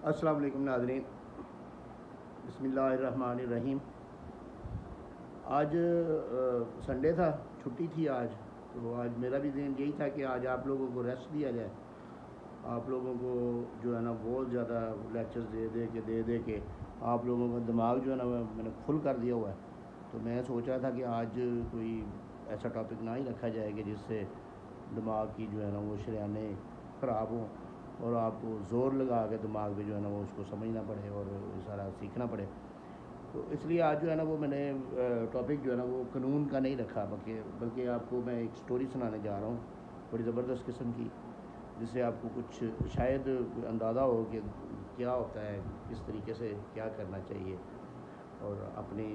अस्सलाम वालेकुम नाज़रीन, बिस्मिल्लाहिर्रहमानिर्रहीम। आज संडे था, छुट्टी थी आज। तो आज मेरा भी दिन यही था कि आज आप लोगों को रेस्ट दिया जाए। आप लोगों को जो है ना बहुत ज़्यादा लेक्चर्स दे के आप लोगों का दिमाग जो है ना मैंने फुल कर दिया हुआ है। तो मैं सोच रहा था कि आज कोई ऐसा टॉपिक ना ही रखा जाए कि जिससे दिमाग की जो है ना वो शरेयानें ख़राब हों और आपको ज़ोर लगा के दिमाग पे जो है ना वो उसको समझना पड़े और सारा सीखना पड़े। तो इसलिए आज जो है ना वो मैंने टॉपिक जो है ना वो कानून का नहीं रखा, बल्कि आपको मैं एक स्टोरी सुनाने जा रहा हूँ बड़ी ज़बरदस्त किस्म की, जिससे आपको कुछ शायद अंदाज़ा हो कि क्या होता है, किस तरीके से क्या करना चाहिए और अपनी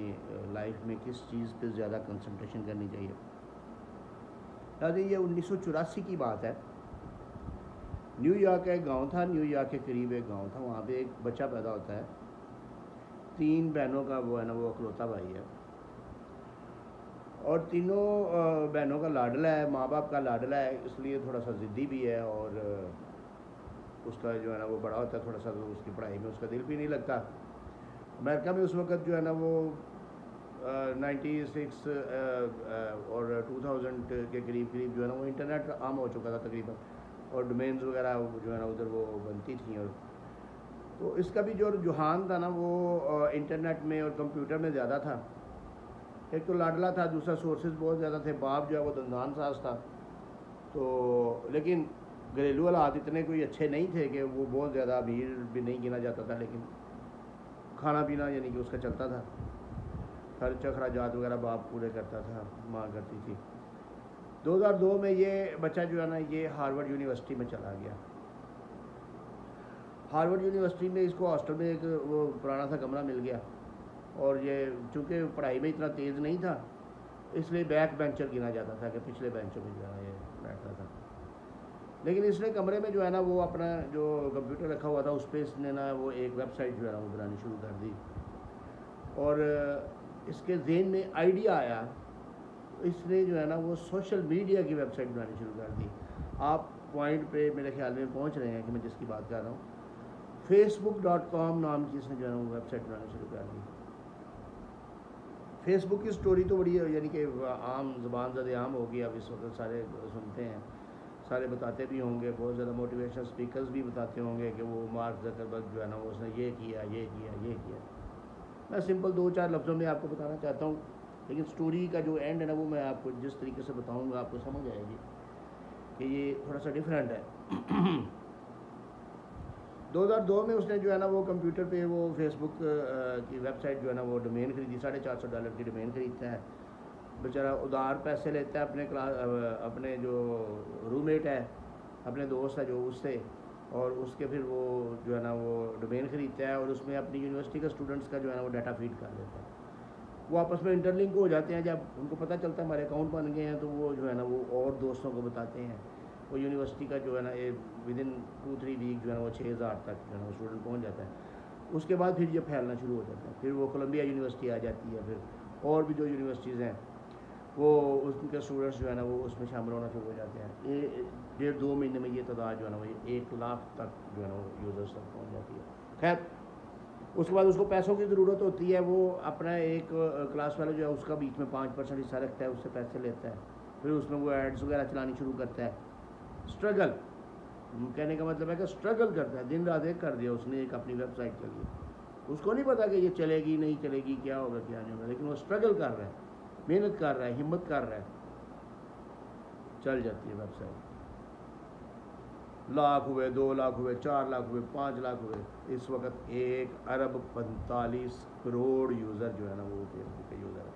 लाइफ में किस चीज़ पे ज़्यादा कंसंट्रेशन करनी चाहिए। यानी ये 1984 की बात है। न्यूयॉर्क का एक गाँव था, न्यूयॉर्क के करीब एक गाँव था। वहाँ पे एक बच्चा पैदा होता है। 3 बहनों का वो है ना वो अकलौता भाई है और तीनों बहनों का लाडला है, माँ बाप का लाडला है, इसलिए थोड़ा सा ज़िद्दी भी है। और उसका जो है ना वो बड़ा होता है थोड़ा सा, तो उसकी पढ़ाई में उसका दिल भी नहीं लगता। अमेरिका में उस वक़्त जो है ना वो 96 और 2000 के करीब जो है ना वो इंटरनेट आम हो चुका था तकरीबन, और डोमेन्स वगैरह जो है ना उधर वो बनती थी। और तो इसका भी जो रुझान था ना वो इंटरनेट में और कंप्यूटर में ज़्यादा था। एक तो लाडला था, दूसरा सोर्सेज बहुत ज़्यादा थे। बाप जो है वो दंदान साज था, तो लेकिन घरेलू हालात इतने कोई अच्छे नहीं थे कि वो बहुत ज़्यादा अमीर भी नहीं गिना जाता था, लेकिन खाना पीना यानी कि उसका चलता था। खर्च अखराजात वगैरह बाप पूरे करता था, माँ करती थी। 2002 में ये बच्चा जो है ना ये हार्वर्ड यूनिवर्सिटी में चला गया। हार्वर्ड यूनिवर्सिटी में इसको हॉस्टल में एक वो पुराना सा कमरा मिल गया, और ये चूँकि पढ़ाई में इतना तेज़ नहीं था इसलिए बैक बेंचर गिना जाता था कि पिछले बेंचों में जो है ये बैठता था। लेकिन इसने कमरे में जो है ना वो अपना जो कंप्यूटर रखा हुआ था उस पर इसने ना वो एक वेबसाइट जो है ना वो बनानी शुरू कर दी। और इसके ज़हन में आइडिया आया, इसने जो है ना वो सोशल मीडिया की वेबसाइट बनानी शुरू कर दी। आप पॉइंट पे मेरे ख्याल में पहुंच रहे हैं कि मैं जिसकी बात कर रहा हूँ। facebook.com नाम की इसने जो है ना वो वेबसाइट बनानी शुरू कर दी। फेसबुक की स्टोरी तो बड़ी यानी कि आम ज़बान ज़्यादा आम होगी, अब इस वक्त सारे सुनते हैं, सारे बताते भी होंगे, बहुत ज़्यादा मोटिवेशनल स्पीकर्स भी बताते होंगे कि वो मार्क ज़करबर्ग जो है ना वो उसने ये किया ये किया ये किया। मैं सिंपल 2-4 लफ्ज़ों में आपको बताना चाहता हूँ, लेकिन स्टोरी का जो एंड है ना वो मैं आपको जिस तरीके से बताऊँगा आपको समझ आएगी कि ये थोड़ा सा डिफरेंट है। 2002 में उसने जो है ना वो कंप्यूटर पे वो फेसबुक की वेबसाइट जो है ना वो डोमेन खरीदी। $450 की डोमेन खरीदता है बेचारा, उधार पैसे लेता है अपने जो रूममेट है, अपने दोस्त है जो उससे, और उसके फिर वो जो है ना वो डोमेन खरीदता है और उसमें अपनी यूनिवर्सिटी का स्टूडेंट्स का जो है ना वो डाटा फीड कर देता है। वो आपस में इंटरलिंक हो जाते हैं। जब उनको पता चलता है हमारे अकाउंट बन गए हैं तो वो जो है ना वो और दोस्तों को बताते हैं। वो यूनिवर्सिटी का जो है ना ये विदिन 2-3 वीक जो है ना वो 6000 तक जो है ना वो स्टूडेंट पहुंच जाता है। उसके बाद फिर ये फैलना शुरू हो जाता है, फिर वो कोलंबिया यूनिवर्सिटी आ जाती है, फिर और भी जो यूनिवर्सिटीज़ हैं वो उनके स्टूडेंट्स जो है ना वो उसमें शामिल होना शुरू हो जाते हैं। ये 1.5-2 महीने में ये तादाद जो है ना वो 1 लाख तक जो है ना वो यूज़र्स तक पहुँच जाती है। खैर, उसके बाद उसको पैसों की ज़रूरत होती है। वो अपना एक क्लास वाला जो है उसका बीच में 5% हिस्सा रखता है, उससे पैसे लेता है, फिर उसमें वो एड्स वगैरह चलानी शुरू करता है। स्ट्रगल कहने का मतलब है कि स्ट्रगल करता है, दिन रात एक कर दिया उसने एक अपनी वेबसाइट के लिए। उसको नहीं पता कि ये चलेगी नहीं चलेगी, क्या होगा क्या नहीं होगा, लेकिन वो स्ट्रगल कर रहा है, मेहनत कर रहा है, हिम्मत कर रहा है, चल जाती है वेबसाइट। लाख हुए, 2 लाख हुए, 4 लाख हुए, 5 लाख हुए। इस वक्त 1 अरब 45 करोड़ यूज़र जो है ना वो फेसबुक के यूज़र है।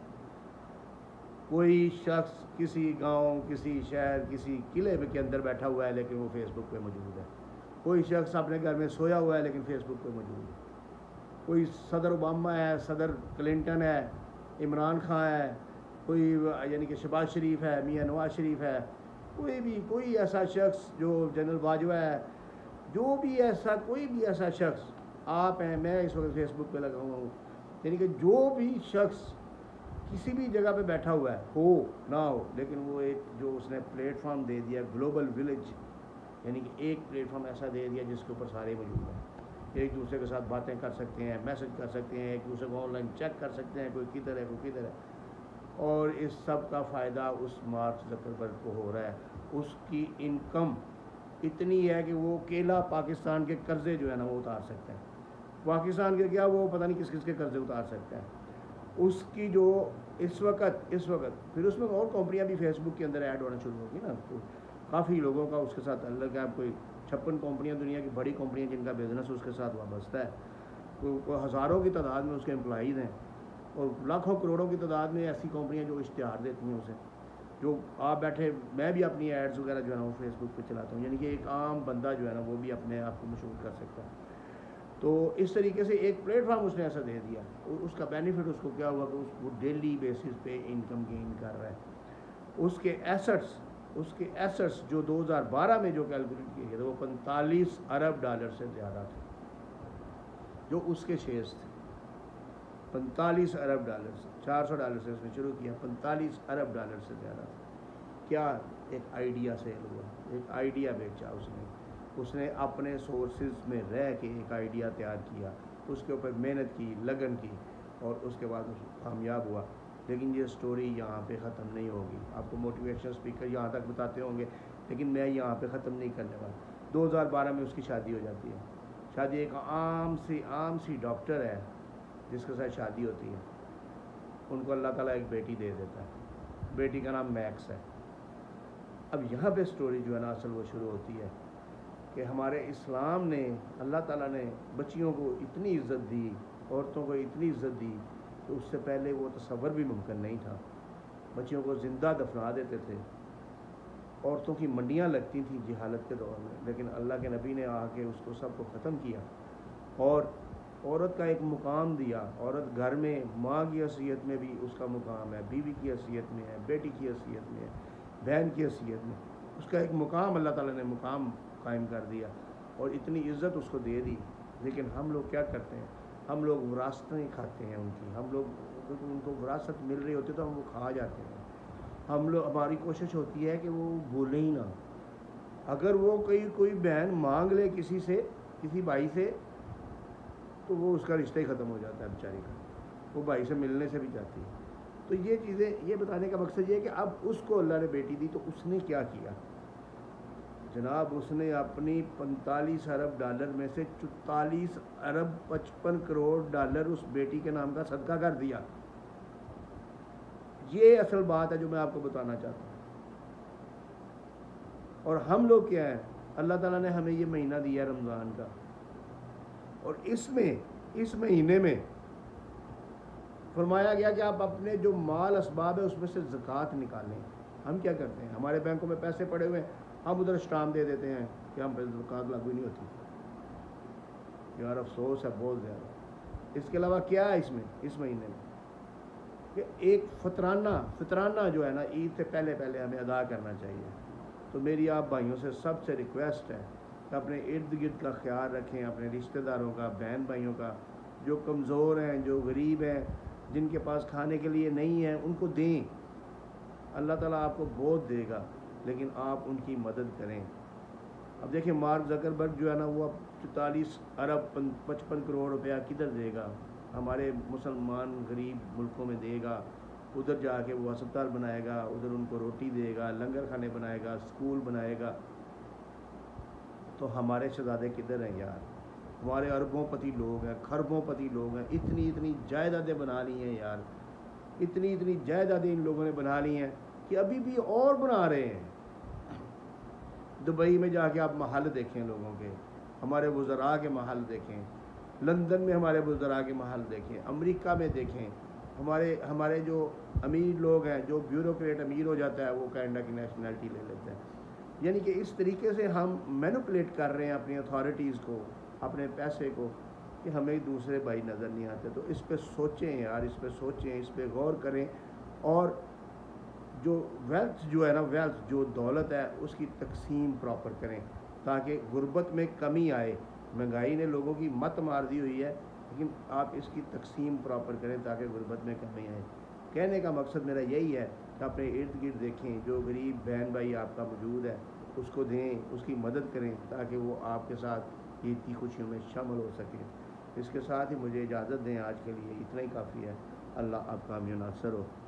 कोई शख्स किसी गांव, किसी शहर, किसी किले के अंदर बैठा हुआ है लेकिन वो फेसबुक पे मौजूद है। कोई शख्स अपने घर में सोया हुआ है लेकिन फेसबुक पे मौजूद है। कोई सदर ओबामा है, सदर क्लिंटन है, इमरान खान है, कोई यानी कि शहबाज शरीफ है, मियाँ नवाज शरीफ है, कोई ऐसा शख्स जो जनरल बाजवा है, जो भी ऐसा कोई भी ऐसा शख्स, आप हैं, मैं इस वक्त फेसबुक पे लगा हुआ हूँ, यानी कि जो भी शख्स किसी भी जगह पे बैठा हुआ है, हो ना हो, लेकिन वो एक जो उसने प्लेटफॉर्म दे दिया ग्लोबल विलेज, यानी कि एक प्लेटफॉर्म ऐसा दे दिया जिसके ऊपर सारे मौजूद हैं। एक दूसरे के साथ बातें कर सकते हैं, मैसेज कर सकते हैं, एक दूसरे को ऑनलाइन चेक कर सकते हैं, कोई किधर है कोई किधर है। और इस सब का फ़ायदा उस मार्क ज़करबर्ग को हो रहा है। उसकी इनकम इतनी है कि वो अकेला पाकिस्तान के कर्ज़े जो है ना वो उतार सकता है। पाकिस्तान के क्या, वो पता नहीं किस किस के कर्ज़े उतार सकता है। उसकी जो इस वक्त फिर उसमें और कंपनियां भी फेसबुक के अंदर ऐड होना शुरू होगी ना, तो काफ़ी लोगों का उसके साथ अलग है। कोई 56 कंपनियां दुनिया की बड़ी कंपनियां जिनका बिज़नेस उसके साथ वाबस्ता है, कोई हज़ारों की तादाद में उसके एम्प्लॉइज़ हैं, और लाखों करोड़ों की तादाद में ऐसी कंपनियां जो इश्तिहार देती हैं उसे, जो आप बैठे, मैं भी अपनी एड्स वगैरह जो है ना वो फेसबुक पे चलाता हूँ, यानी कि एक आम बंदा जो है ना वो भी अपने आप को मशहूर कर सकता है। तो इस तरीके से एक प्लेटफॉर्म उसने ऐसा दे दिया, उसका बेनिफिट उसको क्या हुआ कि वो डेली बेसिस पे इनकम गेन कर रहा है। उसके एसेट्स जो 2012 में जो कैलकुलेट किए गए थे वो $45 अरब से ज़्यादा थे। जो उसके शेयर्स थे $45 अरब से, $400 से उसने शुरू किया, $45 अरब से ज़्यादा था। क्या एक आइडिया सेल हुआ, एक आइडिया बेचा उसने अपने सोर्सेज में रह के एक आइडिया तैयार किया, उसके ऊपर मेहनत की, लगन की, और उसके बाद कामयाब हुआ। लेकिन ये स्टोरी यहाँ पे ख़त्म नहीं होगी। आपको मोटिवेशनल स्पीकर यहाँ तक बताते होंगे, लेकिन मैं यहाँ पे ख़त्म नहीं करने वाला। 2012 में उसकी शादी हो जाती है। शादी एक आम सी डॉक्टर है जिसके साथ शादी होती है। उनको अल्लाह ताला एक बेटी दे देता है, बेटी का नाम मैक्स है। अब यहाँ पे स्टोरी जो है ना असल वो शुरू होती है कि हमारे इस्लाम ने, अल्लाह ताला ने बच्चियों को इतनी इज़्ज़त दी, औरतों को इतनी इज़्ज़त दी कि उससे पहले वो तसव्वुर भी मुमकिन नहीं था। बच्चियों को ज़िंदा दफना देते थे, औरतों की मंडियाँ लगती थी जहालत के दौर में, लेकिन अल्लाह के नबी ने आके उसको सबको ख़त्म किया और औरत का एक मुकाम दिया। औरत घर में माँ की हैसियत में भी उसका मुकाम है, बीवी की हैसियत में है, बेटी की हैसियत में है, बहन की हैसियत में उसका एक मुकाम, अल्लाह ताला ने मुकाम कायम कर दिया और इतनी इज़्ज़त उसको दे दी। लेकिन हम लोग क्या करते हैं, हम लोग विरासतें खाते हैं उनकी, हम लोग उनको विरासत मिल रही होती है तो हम वो खा जाते हैं। हमारी कोशिश होती है कि वो भूलें ही ना। अगर वो कोई बहन मांग ले किसी से, किसी भाई से, तो वो उसका रिश्ता ही ख़त्म हो जाता है बेचारी का, वो भाई से मिलने से भी जाती है। तो ये चीज़ें, ये बताने का मकसद ये है कि अब उसको अल्लाह ने बेटी दी तो उसने क्या किया जनाब। उसने अपनी $45 अरब में से $44 अरब 55 करोड़ डॉलर उस बेटी के नाम का सदका कर दिया। ये असल बात है जो मैं आपको बताना चाहता हूँ। और हम लोग क्या है, अल्लाह ताला ने हमें ये महीना दिया रमज़ान का, और इस महीने में फरमाया गया कि आप अपने जो माल असबाब है उसमें से ज़कात निकालें। हम क्या करते हैं, हमारे बैंकों में पैसे पड़े हुए हैं, हम उधर स्टाम्प दे देते हैं कि हम पर ज़कात लागू नहीं होती। यार अफसोस है बहुत ज़्यादा। इसके अलावा क्या है इसमें, इस महीने में कि एक फितराना जो है ना ईद से पहले हमें अदा करना चाहिए। तो मेरी आप भाइयों से सबसे रिक्वेस्ट है कि अपने इर्द गिर्द का ख्याल रखें, अपने रिश्तेदारों का, बहन भाइयों का, जो कमज़ोर हैं, जो गरीब हैं, जिनके पास खाने के लिए नहीं है, उनको दें। अल्लाह ताला आपको बहुत देगा, लेकिन आप उनकी मदद करें। अब देखिए मार्क ज़करबर्ग जो है ना वो अब 44 अरब 55 करोड़ रुपया किधर देगा, हमारे मुसलमान गरीब मुल्कों में देगा। उधर जाके वो अस्पताल बनाएगा, उधर उनको रोटी देगा, लंगर खाने बनाएगा, स्कूल बनाएगा। तो हमारे शहजादे किधर हैं यार, हमारे अरबोंपति लोग हैं, खरबोंपति लोग हैं, इतनी जायदादें बना ली हैं यार, इतनी जायदादें इन लोगों ने बना ली हैं कि अभी भी और बना रहे हैं। दुबई में जाके आप महल देखें लोगों के, हमारे वज़रा के महल देखें, लंदन में हमारे वज़रा के महल देखें, अमेरिका में देखें। हमारे जो अमीर लोग हैं, जो ब्यूरोक्रेट अमीर हो जाता है वो कनाडा की नेशनलिटी ले लेते हैं। यानी कि इस तरीके से हम मैनिपुलेट कर रहे हैं अपनी अथॉरिटीज़ को, अपने पैसे को, कि हमें दूसरे भाई नज़र नहीं आते। तो इस पर सोचें यार, इस पर सोचें, इस पर गौर करें, और जो वेल्थ जो है ना, वेल्थ जो दौलत है उसकी तकसीम प्रॉपर करें ताकि गुर्बत में कमी आए। महंगाई ने लोगों की मत मार दी हुई है, लेकिन आप इसकी तकसीम प्रॉपर करें ताकि गुर्बत में कमी आए। कहने का मकसद मेरा यही है कि अपने इर्द गिर्द देखें, जो गरीब बहन भाई आपका मौजूद है उसको दें, उसकी मदद करें ताकि वो आपके साथ ईद की खुशियों में शामिल हो सकें। इसके साथ ही मुझे इजाज़त दें, आज के लिए इतना ही काफ़ी है। अल्लाह आपका हामी नासर हो।